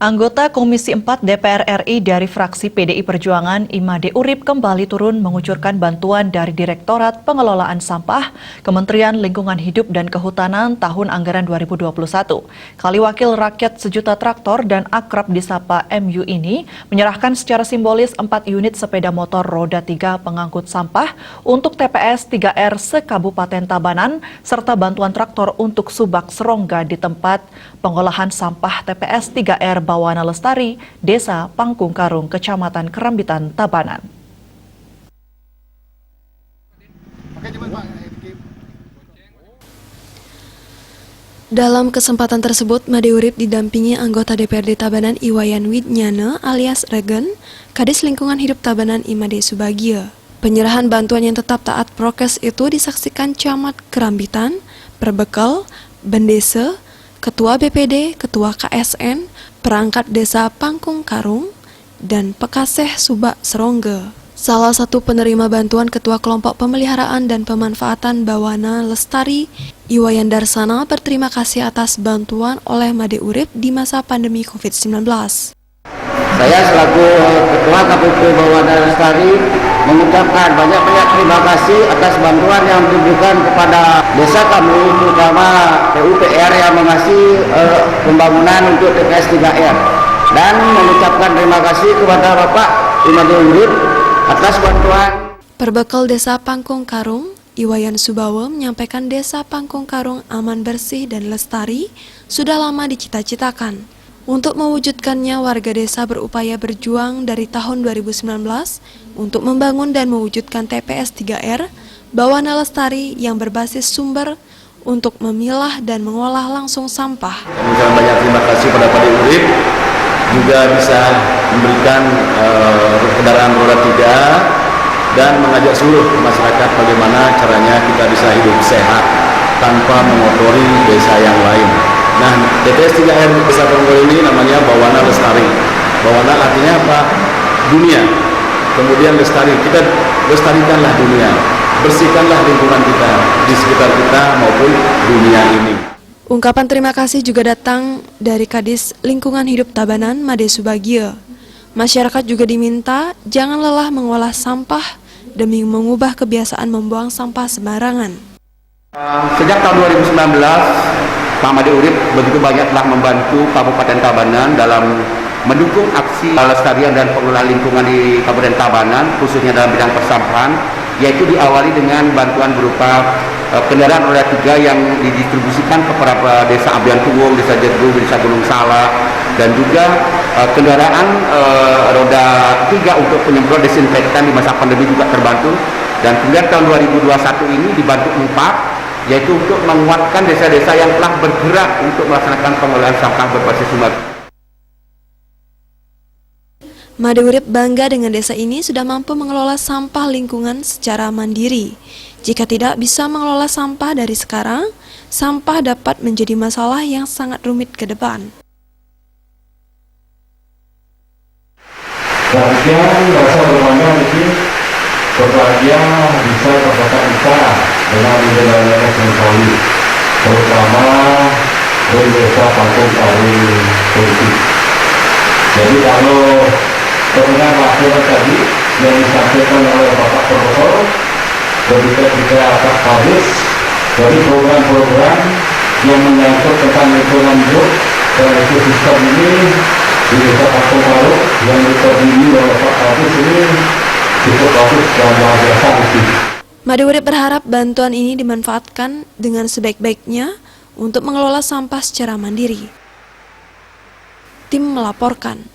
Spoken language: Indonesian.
Anggota Komisi 4 DPR RI dari fraksi PDI Perjuangan, Imade Urip, kembali turun mengucurkan bantuan dari Direktorat Pengelolaan Sampah Kementerian Lingkungan Hidup dan Kehutanan tahun anggaran 2021. Kali Wakil Rakyat Sejuta Traktor dan akrab disapa MU ini menyerahkan secara simbolis 4 unit sepeda motor roda 3 pengangkut sampah untuk TPS 3R se-Kabupaten Tabanan serta bantuan traktor untuk Subak Serongga di tempat pengolahan sampah TPS 3R Bawana Lestari, Desa Pangkung Karung, Kecamatan Kerambitan, Tabanan. Dalam kesempatan tersebut, Made Urip didampingi anggota DPRD Tabanan Iwayan Widnyana alias Regen, Kadis Lingkungan Hidup Tabanan Imade Subagio. Penyerahan bantuan yang tetap taat prokes itu disaksikan Camat Kerambitan, Perbekal, Bendese, Ketua BPD, Ketua KSN, Perangkat Desa Pangkung Karung, dan Pekaseh Subak Serongga. Salah satu penerima bantuan Ketua Kelompok Pemeliharaan dan Pemanfaatan Bawana Lestari, Iwayan Darsana, berterima kasih atas bantuan oleh Made Urip di masa pandemi COVID-19. Saya selaku Ketua KPP Bawana Lestari mengucapkan banyak-banyak terima kasih atas bantuan yang diberikan kepada desa kami, terutama PUPR yang mengasih pembangunan untuk TPS 3R, dan mengucapkan terima kasih kepada Bapak Imade Urip atas bantuan. Perbekal Desa Pangkung Karung, Iwayan Subawa menyampaikan Desa Pangkung Karung aman, bersih, dan lestari sudah lama dicita-citakan. Untuk mewujudkannya, warga desa berupaya berjuang dari tahun 2019 untuk membangun dan mewujudkan TPS 3R Bawana Lestari yang berbasis sumber untuk memilah dan mengolah langsung sampah. Kami banyak terima kasih pada Pak Urip, juga bisa memberikan kendaraan roda 3 dan mengajak seluruh masyarakat bagaimana caranya kita bisa hidup sehat tanpa mengotori desa yang lain. Nah, TPS 3R Desa Pangkung ini namanya Bawana Lestari. Bawana artinya apa? Dunia. Kemudian lestari, kita lestarikanlah dunia, bersihkanlah lingkungan kita di sekitar kita maupun dunia ini. Ungkapan terima kasih juga datang dari Kadis Lingkungan Hidup Tabanan, Made Subagio. Masyarakat juga diminta jangan lelah mengolah sampah demi mengubah kebiasaan membuang sampah sembarangan. Sejak tahun 2019, Pak Made Urip begitu banyak telah membantu Kabupaten Tabanan dalam mendukung aksi pelestarian dan pengelolaan lingkungan di Kabupaten Tabanan, khususnya dalam bidang persampahan, yaitu diawali dengan bantuan berupa kendaraan roda 3 yang didistribusikan kepada Desa Abian Tuwung, Desa Jedru, Desa Gunung Salak, dan juga kendaraan roda 3 untuk penyemprot desinfektan di masa pandemi juga terbantu. Dan kemudian tahun 2021 ini dibantu 4, yaitu untuk menguatkan desa-desa yang telah bergerak untuk melaksanakan pengelolaan sampah berbasis sumber. Made Urip bangga dengan desa ini sudah mampu mengelola sampah lingkungan secara mandiri. Jika tidak bisa mengelola sampah dari sekarang, sampah dapat menjadi masalah yang sangat rumit ke depan. Demikian rasa berbangga ini berbahagia bisa berkata kita dengan wilayah Sengkali, terutama dari Desa Pangkung Karung Politik. Jadi kalau dengan laporan tadi yang disampaikan oleh Bapak Profesor, begitu juga Pak Kadis dari program-program yang menyangkut tentang lingkungan hidup dan ekosistem ini di Desa Pangkung Karung yang diterdiri oleh Pak Kadis ini cukup bagus dan luar biasa. Made Urip berharap bantuan ini dimanfaatkan dengan sebaik-baiknya untuk mengelola sampah secara mandiri. Tim melaporkan.